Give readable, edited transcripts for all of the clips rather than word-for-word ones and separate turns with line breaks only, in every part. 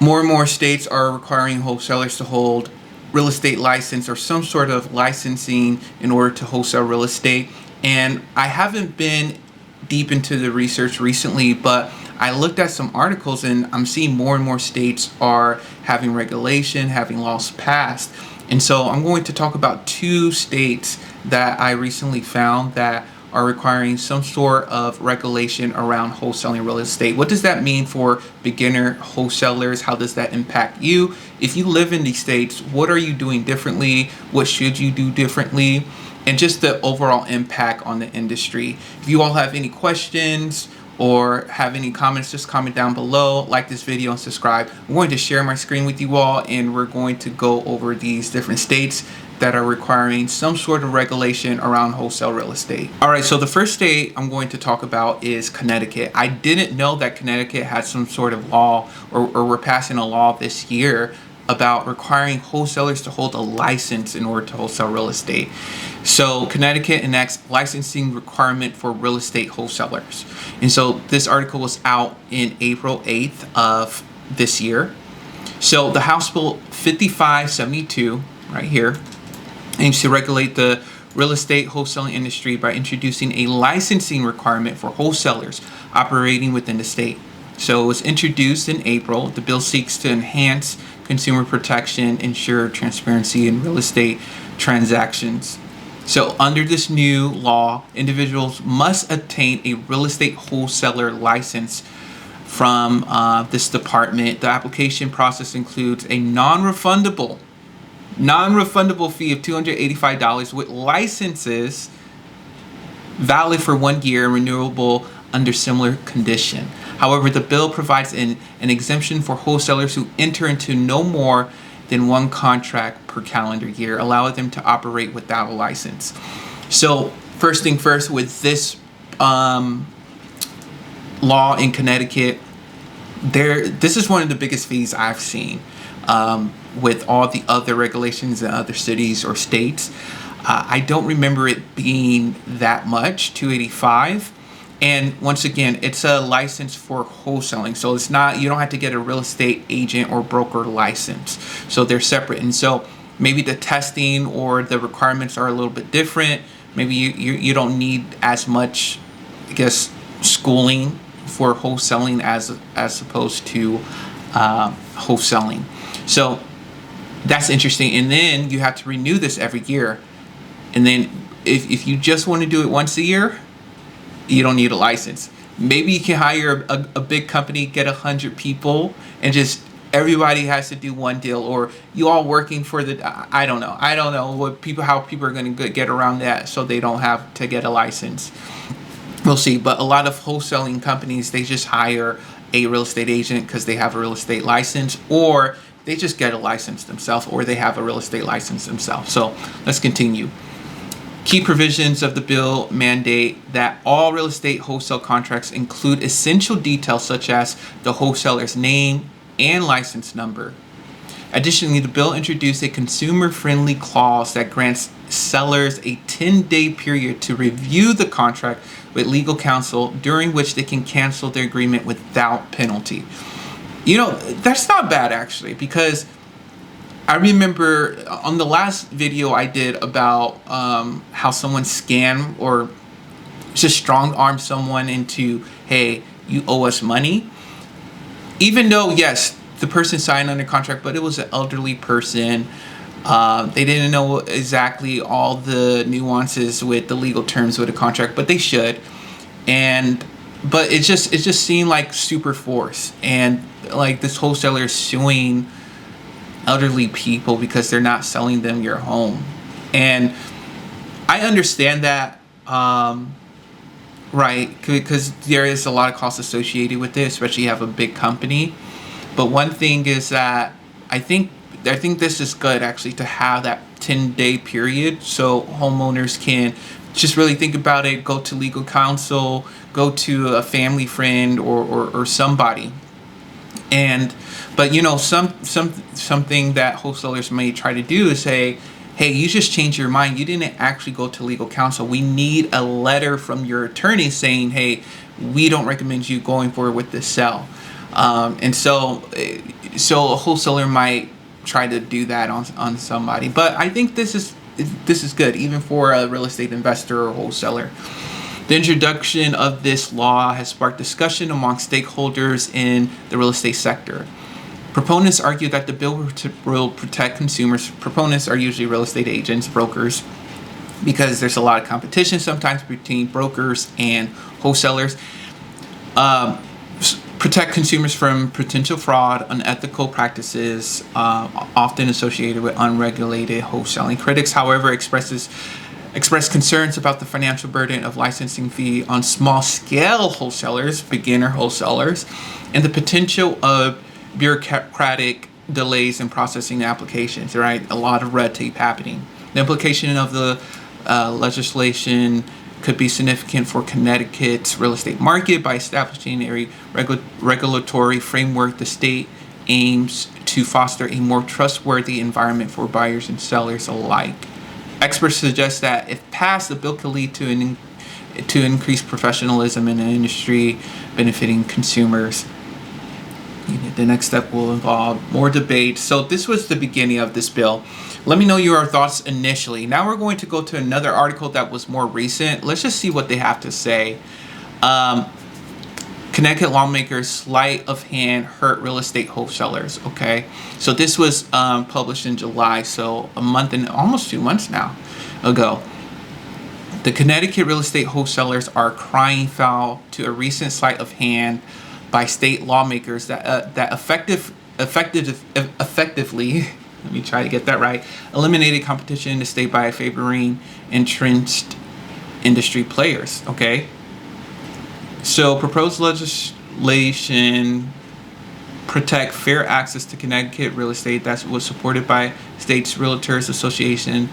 More and more states are requiring wholesalers to hold real estate license or some sort of licensing in order to wholesale real estate. And I haven't been deep into the research recently, but I looked at some articles and I'm seeing more and more states are having regulation, having laws passed. And so I'm going to talk about two states that I recently found that are requiring some sort of regulation around wholesaling real estate. What does that mean for beginner wholesalers? How does that impact you? If you live in these states, what are you doing differently? What should you do differently? And just the overall impact on the industry. If you all have any questions or have any comments, just comment down below, like this video and subscribe. I'm going to share my screen with you all and we're going to go over these different states that are requiring some sort of regulation around wholesale real estate. All right, so the first state I'm going to talk about is Connecticut. I didn't know that Connecticut had some sort of law or we're passing a law this year about requiring wholesalers to hold a license in order to wholesale real estate. So Connecticut enacts licensing requirement for real estate wholesalers. And so this article was out in April 8th of this year. So the House Bill 5572 right here aims to regulate the real estate wholesaling industry by introducing a licensing requirement for wholesalers operating within the state. So it was introduced in April. The bill seeks to enhance consumer protection, ensure transparency in real estate transactions. So under this new law, individuals must obtain a real estate wholesaler license from this department. The application process includes a non-refundable fee of $285 with licenses valid for 1 year and renewable under similar condition. However, the bill provides an exemption for wholesalers who enter into no more than one contract per calendar year, allowing them to operate without a license. So first thing first, with this law in Connecticut, this is one of the biggest fees I've seen. With all the other regulations in other cities or states, I don't remember it being that much, $285. And once again, it's a license for wholesaling. So it's not, you don't have to get a real estate agent or broker license. So they're separate. And so maybe the testing or the requirements are a little bit different. Maybe you don't need as much, I guess, schooling for wholesaling as opposed to wholesaling. So that's interesting. And then you have to renew this every year. And then if you just want to do it once a year, you don't need a license. Maybe you can hire a big company, get 100 people, and just everybody has to do one deal, or you all working for the, I don't know how people are going to get around that so they don't have to get a license. We'll see. But a lot of wholesaling companies, they just hire a real estate agent because they have a real estate license, or they just get a license themselves, or they have a real estate license themselves. So let's continue. Key provisions of the bill mandate that all real estate wholesale contracts include essential details such as the wholesaler's name and license number. Additionally, the bill introduced a consumer-friendly clause that grants sellers a 10-day period to review the contract with legal counsel, during which they can cancel their agreement without penalty. You know, that's not bad actually, because I remember on the last video I did about how someone scammed or just strong armed someone into, hey, you owe us money. Even though, yes, the person signed under contract, but it was an elderly person. They didn't know exactly all the nuances with the legal terms with a contract, but they should. But it just seemed like super force, and like this wholesaler is suing elderly people because they're not selling them your home. And I understand that, right, because there is a lot of costs associated with it, especially if you have a big company. But one thing is that I think this is good actually to have that 10-day period so homeowners can just really think about it, go to legal counsel, go to a family friend or somebody. But you know, something that wholesalers may try to do is say, hey, you just changed your mind. You didn't actually go to legal counsel. We need a letter from your attorney saying, hey, we don't recommend you going forward with this sale. And so So a wholesaler might try to do that on somebody. But I think this is good, even for a real estate investor or wholesaler. The introduction of this law has sparked discussion among stakeholders in the real estate sector. Proponents argue that the bill will protect consumers. Proponents are usually real estate agents, brokers, because there's a lot of competition sometimes between brokers and wholesalers. Protect consumers from potential fraud, unethical practices, often associated with unregulated wholesaling. Critics, however, express concerns about the financial burden of licensing fee on small-scale wholesalers, beginner wholesalers, and the potential of bureaucratic delays in processing applications, right? A lot of red tape happening. The implication of the legislation could be significant for Connecticut's real estate market. By establishing a regulatory framework, the state aims to foster a more trustworthy environment for buyers and sellers alike. Experts suggest that if passed, the bill could lead to increased professionalism in the industry, benefiting consumers. The next step will involve more debate. So this was the beginning of this bill. Let me know your thoughts initially. Now we're going to go to another article that was more recent. Let's just see what they have to say. Connecticut lawmakers sleight of hand hurt real estate wholesalers. Okay, so this was published in July, so a month and almost 2 months now ago. The Connecticut real estate wholesalers are crying foul to a recent sleight of hand by state lawmakers that effectively, let me try to get that right, eliminated competition in the state by favoring entrenched industry players. Okay, so proposed legislation protect fair access to Connecticut real estate that was supported by States Realtors Association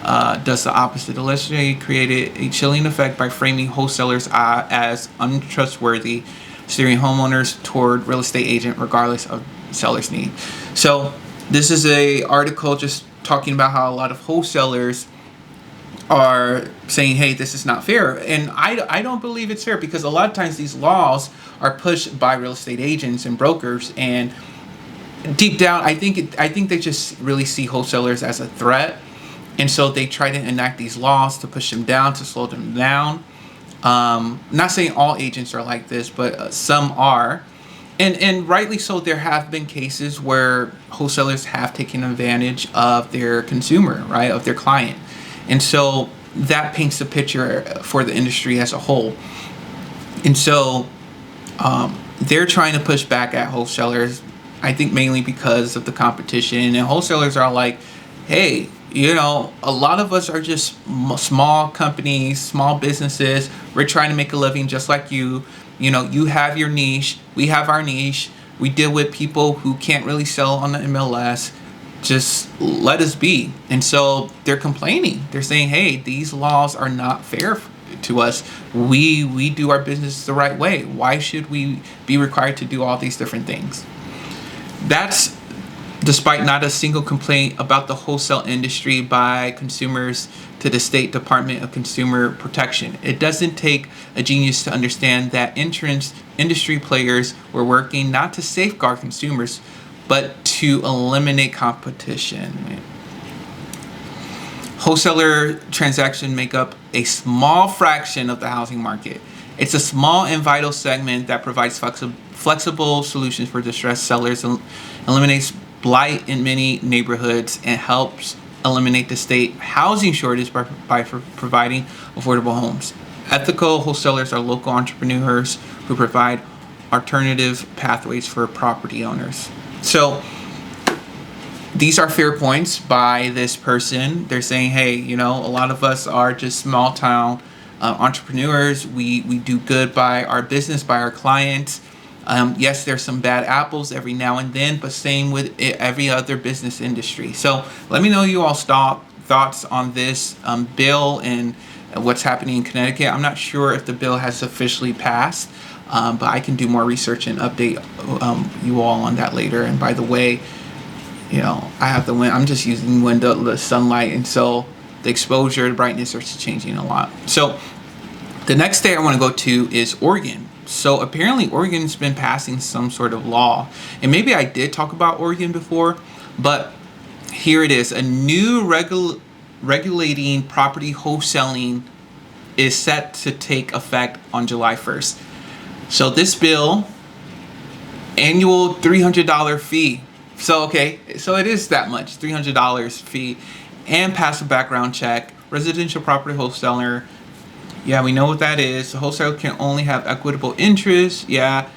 does the opposite. The legislation created a chilling effect by framing wholesalers as untrustworthy, steering homeowners toward real estate agent regardless of seller's need. So this is a article just talking about how a lot of wholesalers are saying, hey, this is not fair. And I don't believe it's fair, because a lot of times these laws are pushed by real estate agents and brokers, and deep down I think they just really see wholesalers as a threat, and so they try to enact these laws to push them down, to slow them down. Not saying all agents are like this, but some are. And rightly so. There have been cases where wholesalers have taken advantage of their consumer, right, of their client. And so that paints a picture for the industry as a whole. And so they're trying to push back at wholesalers, I think mainly because of the competition. And wholesalers are like, hey, a lot of us are just small companies, small businesses. We're trying to make a living just like you. You have your niche. We have our niche. We deal with people who can't really sell on the MLS. Just let us be. And so they're complaining. They're saying, hey, these laws are not fair to us. We do our business the right way. Why should we be required to do all these different things? That's despite not a single complaint about the wholesale industry by consumers to the State Department of Consumer Protection. It doesn't take a genius to understand that entrenched industry players were working not to safeguard consumers, but to eliminate competition. Wholesaler transactions make up a small fraction of the housing market. It's a small and vital segment that provides flexible solutions for distressed sellers, eliminates blight in many neighborhoods, and helps eliminate the state housing shortage by providing affordable homes. Ethical wholesalers are local entrepreneurs who provide alternative pathways for property owners. So these are fair points by this person. They're saying, hey, a lot of us are just small town entrepreneurs. We do good by our business, by our clients. Yes, there's some bad apples every now and then, but same with every other business industry. So let me know you all thoughts on this bill and what's happening in Connecticut. I'm not sure if the bill has officially passed, but I can do more research and update you all on that later. And by the way, I have the I'm just using the sunlight, and so the exposure, the brightness are changing a lot. So the next state I want to go to is Oregon. So apparently Oregon's been passing some sort of law. And maybe I did talk about Oregon before, but here it is. A new regulating property wholesaling is set to take effect on July 1st. So this bill, annual $300 fee. So it is that much, $300 fee, and pass a background check. Residential property wholesaler, yeah, we know what that is. The wholesaler can only have equitable interest. Yeah.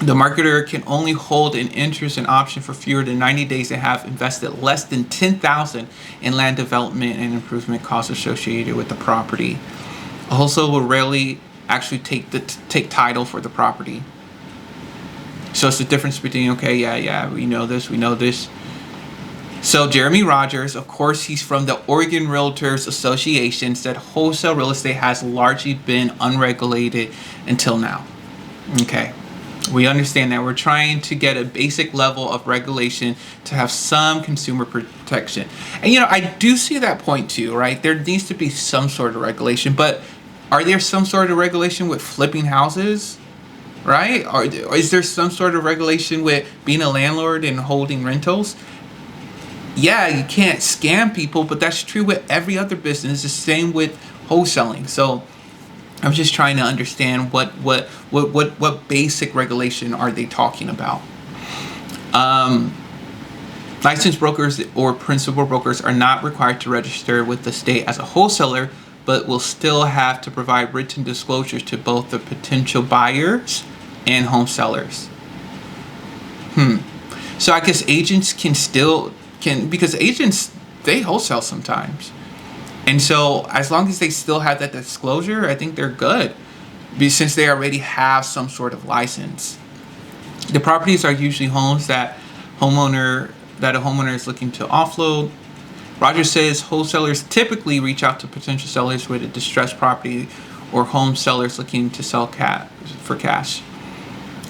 The marketer can only hold an interest and option for fewer than 90 days and have invested less than $10,000 in land development and improvement costs associated with the property. A wholesaler will rarely actually take title for the property. So it's the difference between, we know this. So Jeremy Rogers, of course, he's from the Oregon Realtors Association, said wholesale real estate has largely been unregulated until now. Okay. We understand that we're trying to get a basic level of regulation to have some consumer protection. And, I do see that point too, right? There needs to be some sort of regulation, but are there some sort of regulation with flipping houses, right? Or is there some sort of regulation with being a landlord and holding rentals? Yeah, you can't scam people, but that's true with every other business. The same with wholesaling. So I'm just trying to understand what basic regulation are they talking about. Licensed brokers or principal brokers are not required to register with the state as a wholesaler, but will still have to provide written disclosures to both the potential buyers and home sellers. So I guess agents can because agents, they wholesale sometimes. And so as long as they still have that disclosure, I think they're good, since they already have some sort of license. The properties are usually homes that a homeowner is looking to offload. Rogers says wholesalers typically reach out to potential sellers with a distressed property or home sellers looking to sell for cash.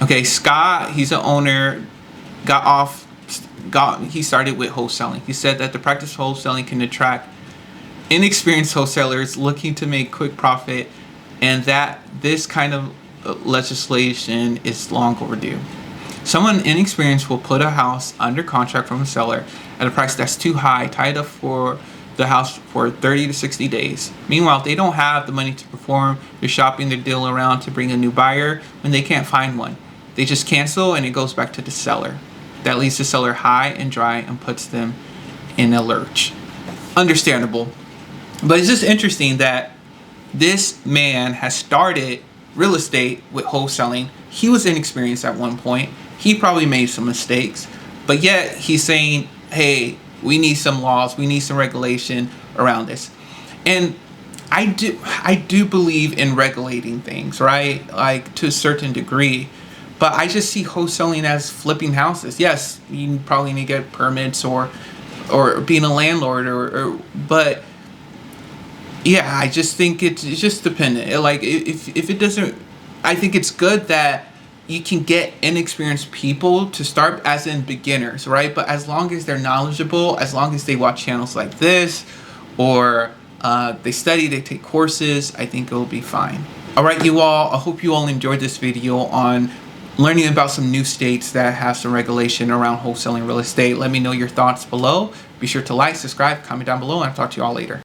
Okay, Scott, he's an owner, he started with wholesaling. He said that the practice of wholesaling can attract inexperienced wholesalers looking to make quick profit, and that this kind of legislation is long overdue. Someone inexperienced will put a house under contract from a seller at a price that's too high, tied up for the house for 30 to 60 days. Meanwhile, if they don't have the money to perform, they're shopping their deal around to bring a new buyer when they can't find one. They just cancel and it goes back to the seller. That leaves the seller high and dry and puts them in a lurch. Understandable. But it's just interesting that this man has started real estate with wholesaling. He was inexperienced at one point. He probably made some mistakes. But yet he's saying, hey, we need some laws. We need some regulation around this. And I do believe in regulating things, right? Like to a certain degree. But I just see wholesaling as flipping houses. Yes, you probably need to get permits or being a landlord but yeah, I just think it's just dependent. Like if it doesn't, I think it's good that you can get inexperienced people to start as in beginners, right? But as long as they're knowledgeable, as long as they watch channels like this or they study, they take courses, I think it will be fine. All right, you all, I hope you all enjoyed this video on learning about some new states that have some regulation around wholesaling real estate. Let me know your thoughts below. Be sure to like, subscribe, comment down below, and I'll talk to you all later.